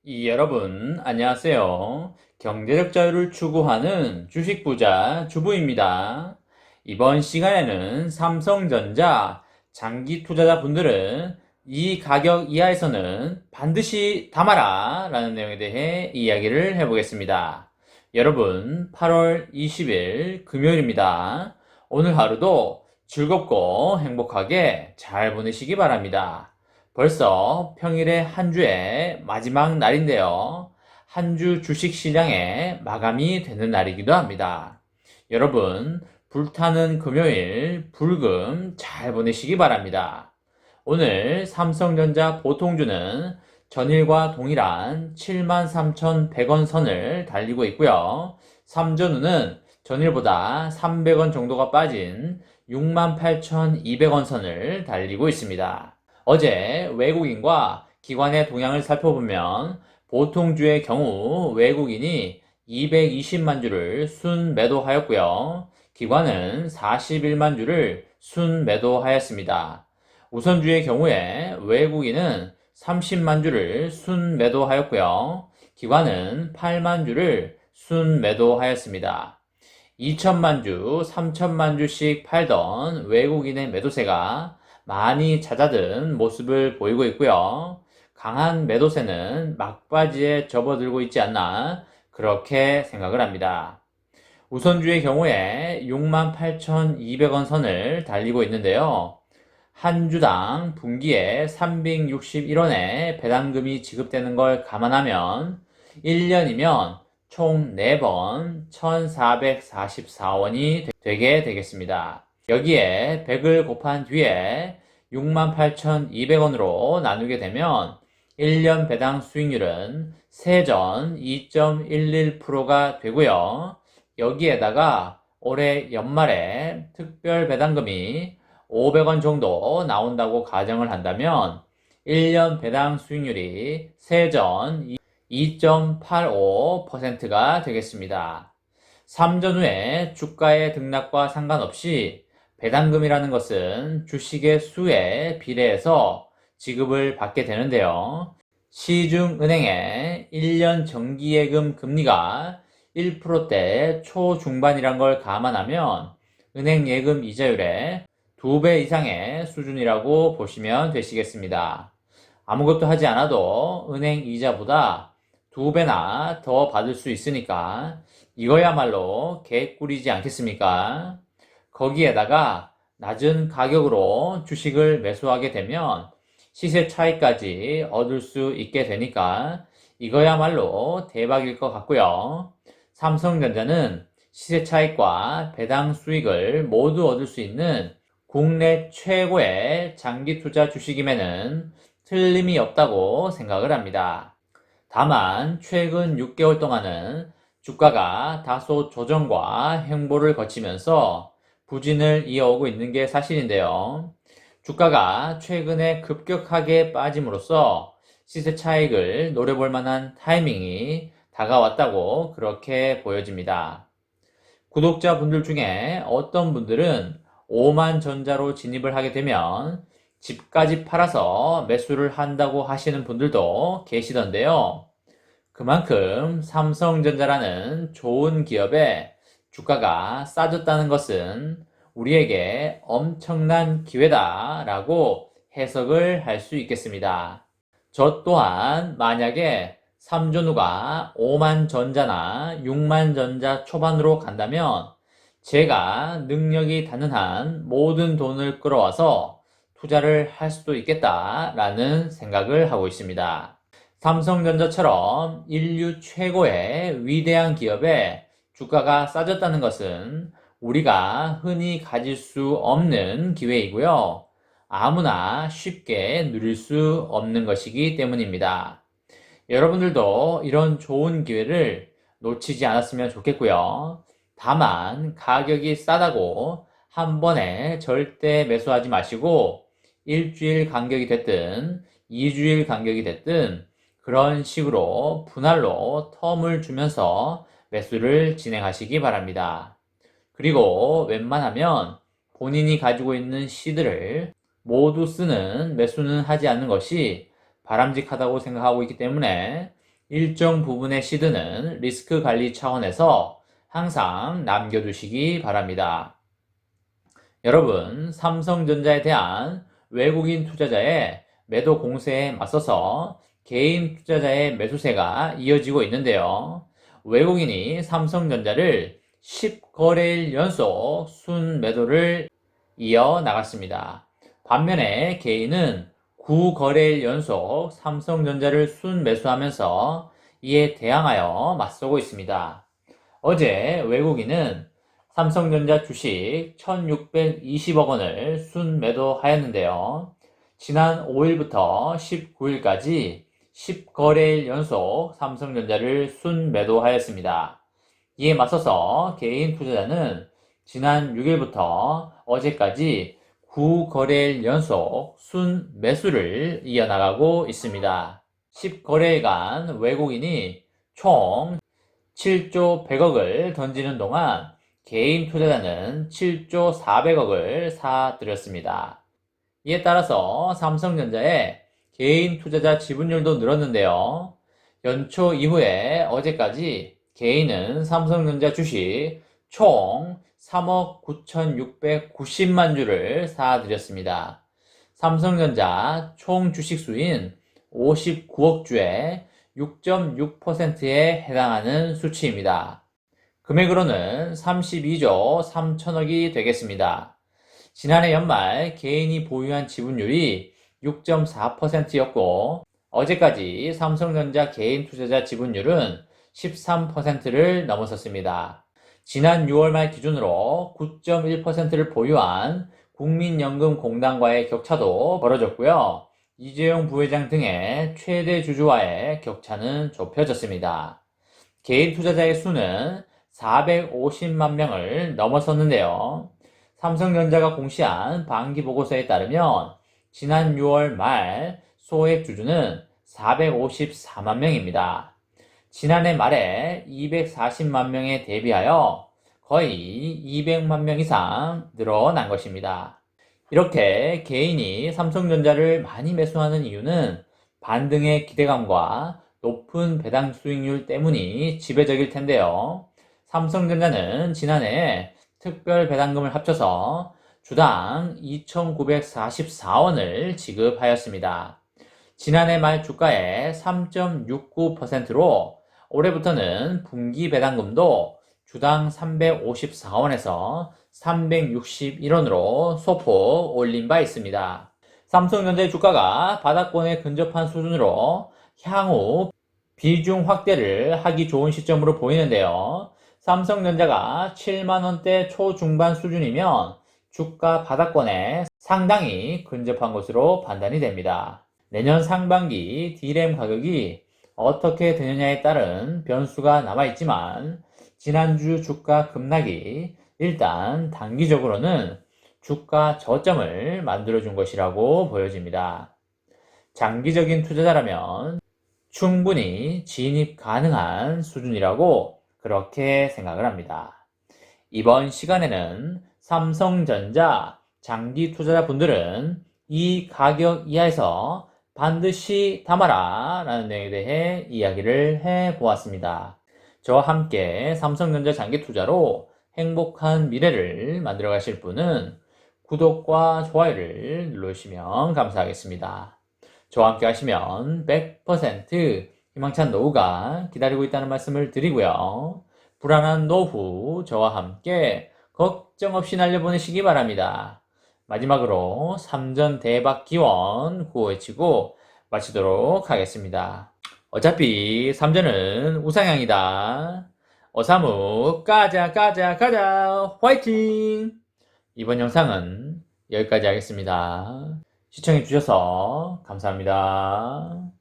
여러분, 안녕하세요. 경제적 자유를 추구하는 주식부자 주부입니다. 이번 시간에는 삼성전자 장기 투자자분들은 이 가격 이하에서는 반드시 담아라 라는 내용에 대해 이야기를 해보겠습니다. 여러분, 8월 20일 금요일입니다. 오늘 하루도 즐겁고 행복하게 잘 보내시기 바랍니다. 벌써 평일의 한 주의 마지막 날인데요. 한 주 주식시장의 마감이 되는 날이기도 합니다. 여러분, 불타는 금요일 불금 잘 보내시기 바랍니다. 오늘 삼성전자 보통주는 전일과 동일한 73,100원 선을 달리고 있고요. 삼전우는 전일보다 300원 정도가 빠진 68,200원 선을 달리고 있습니다. 어제 외국인과 기관의 동향을 살펴보면 보통주의 경우 외국인이 220만 주를 순매도하였고요. 기관은 41만 주를 순매도하였습니다. 우선주의 경우에 외국인은 30만 주를 순매도하였고요. 기관은 8만 주를 순매도하였습니다. 2천만 주, 3천만 주씩 팔던 외국인의 매도세가 많이 잦아든 모습을 보이고 있고요. 강한 매도세는 막바지에 접어들고 있지 않나 그렇게 생각을 합니다. 우선주의 경우에 68,200원 선을 달리고 있는데요. 한 주당 분기에 361원의 배당금이 지급되는 걸 감안하면 1년이면 총 4번 1,444원이 되게 되겠습니다. 여기에 100을 곱한 뒤에 68,200원으로 나누게 되면 1년 배당 수익률은 세전 2.11%가 되고요. 여기에다가 올해 연말에 특별 배당금이 500원 정도 나온다고 가정을 한다면 1년 배당 수익률이 세전 2.85%가 되겠습니다. 3전 후에 주가의 등락과 상관없이 배당금이라는 것은 주식의 수에 비례해서 지급을 받게 되는데요. 시중은행의 1년 정기예금 금리가 1%대 초중반이란 걸 감안하면 은행 예금 이자율의 2배 이상의 수준이라고 보시면 되시겠습니다. 아무것도 하지 않아도 은행 이자보다 2배나 더 받을 수 있으니까 이거야말로 개꿀이지 않겠습니까? 거기에다가 낮은 가격으로 주식을 매수하게 되면 시세 차익까지 얻을 수 있게 되니까 이거야말로 대박일 것 같고요. 삼성전자는 시세 차익과 배당 수익을 모두 얻을 수 있는 국내 최고의 장기 투자 주식임에는 틀림이 없다고 생각을 합니다. 다만 최근 6개월 동안은 주가가 다소 조정과 횡보를 거치면서 부진을 이어오고 있는 게 사실인데요. 주가가 최근에 급격하게 빠짐으로써 시세 차익을 노려볼 만한 타이밍이 다가왔다고 그렇게 보여집니다. 구독자분들 중에 어떤 분들은 5만 전자로 진입을 하게 되면 집까지 팔아서 매수를 한다고 하시는 분들도 계시던데요. 그만큼 삼성전자라는 좋은 기업에 주가가 싸졌다는 것은 우리에게 엄청난 기회다라고 해석을 할 수 있겠습니다. 저 또한 만약에 삼전후가 5만 전자나 6만 전자 초반으로 간다면 제가 능력이 닿는 한 모든 돈을 끌어와서 투자를 할 수도 있겠다라는 생각을 하고 있습니다. 삼성전자처럼 인류 최고의 위대한 기업에 주가가 싸졌다는 것은 우리가 흔히 가질 수 없는 기회이고요. 아무나 쉽게 누릴 수 없는 것이기 때문입니다. 여러분들도 이런 좋은 기회를 놓치지 않았으면 좋겠고요. 다만 가격이 싸다고 한 번에 절대 매수하지 마시고 일주일 간격이 됐든 2주일 간격이 됐든 그런 식으로 분할로 텀을 주면서 매수를 진행하시기 바랍니다. 그리고 웬만하면 본인이 가지고 있는 시드를 모두 쓰는 매수는 하지 않는 것이 바람직하다고 생각하고 있기 때문에 일정 부분의 시드는 리스크 관리 차원에서 항상 남겨두시기 바랍니다. 여러분, 삼성전자에 대한 외국인 투자자의 매도 공세에 맞서서 개인 투자자의 매수세가 이어지고 있는데요. 외국인이 삼성전자를 10거래일 연속 순매도를 이어나갔습니다. 반면에 개인은 9거래일 연속 삼성전자를 순매수하면서 이에 대항하여 맞서고 있습니다. 어제 외국인은 삼성전자 주식 1620억 원을 순매도하였는데요. 지난 5일부터 19일까지 10거래일 연속 삼성전자를 순매도하였습니다. 이에 맞서서 개인 투자자는 지난 6일부터 어제까지 9거래일 연속 순매수를 이어나가고 있습니다. 10거래일간 외국인이 총 7조 100억을 던지는 동안 개인 투자자는 7조 400억을 사들였습니다. 이에 따라서 삼성전자의 개인 투자자 지분율도 늘었는데요. 연초 이후에 어제까지 개인은 삼성전자 주식 총 3억 9,690만 주를 사들였습니다. 삼성전자 총 주식 수인 59억 주의 6.6%에 해당하는 수치입니다. 금액으로는 32조 3천억이 되겠습니다. 지난해 연말 개인이 보유한 지분율이 6.4%였고 어제까지 삼성전자 개인 투자자 지분율은 13%를 넘어섰습니다. 지난 6월 말 기준으로 9.1%를 보유한 국민연금공단과의 격차도 벌어졌고요. 이재용 부회장 등의 최대 주주와의 격차는 좁혀졌습니다. 개인 투자자의 수는 450만 명을 넘어섰는데요. 삼성전자가 공시한 반기보고서에 따르면 지난 6월 말 소액 주주는 454만 명입니다. 지난해 말에 240만 명에 대비하여 거의 200만 명 이상 늘어난 것입니다. 이렇게 개인이 삼성전자를 많이 매수하는 이유는 반등의 기대감과 높은 배당 수익률 때문이 지배적일 텐데요. 삼성전자는 지난해 특별 배당금을 합쳐서 주당 2,944원을 지급하였습니다. 지난해 말 주가의 3.69%로 올해부터는 분기 배당금도 주당 354원에서 361원으로 소폭 올린 바 있습니다. 삼성전자의 주가가 바닥권에 근접한 수준으로 향후 비중 확대를 하기 좋은 시점으로 보이는데요. 삼성전자가 7만원대 초중반 수준이면 주가 바닥권에 상당히 근접한 것으로 판단이 됩니다. 내년 상반기 D램 가격이 어떻게 되느냐에 따른 변수가 남아있지만 지난주 주가 급락이 일단 단기적으로는 주가 저점을 만들어준 것이라고 보여집니다. 장기적인 투자자라면 충분히 진입 가능한 수준이라고 그렇게 생각을 합니다. 이번 시간에는 삼성전자 장기 투자자분들은 이 가격 이하에서 반드시 담아라 라는 내용에 대해 이야기를 해보았습니다. 저와 함께 삼성전자 장기 투자로 행복한 미래를 만들어 가실 분은 구독과 좋아요를 눌러주시면 감사하겠습니다. 저와 함께 하시면 100% 희망찬 노후가 기다리고 있다는 말씀을 드리고요. 불안한 노후 저와 함께 걱정 없이 날려보내시기 바랍니다. 마지막으로 3전 대박 기원 구호 외치고 마치도록 하겠습니다. 어차피 3전은 우상향이다. 어사무 가자 가자 가자 화이팅! 이번 영상은 여기까지 하겠습니다. 시청해주셔서 감사합니다.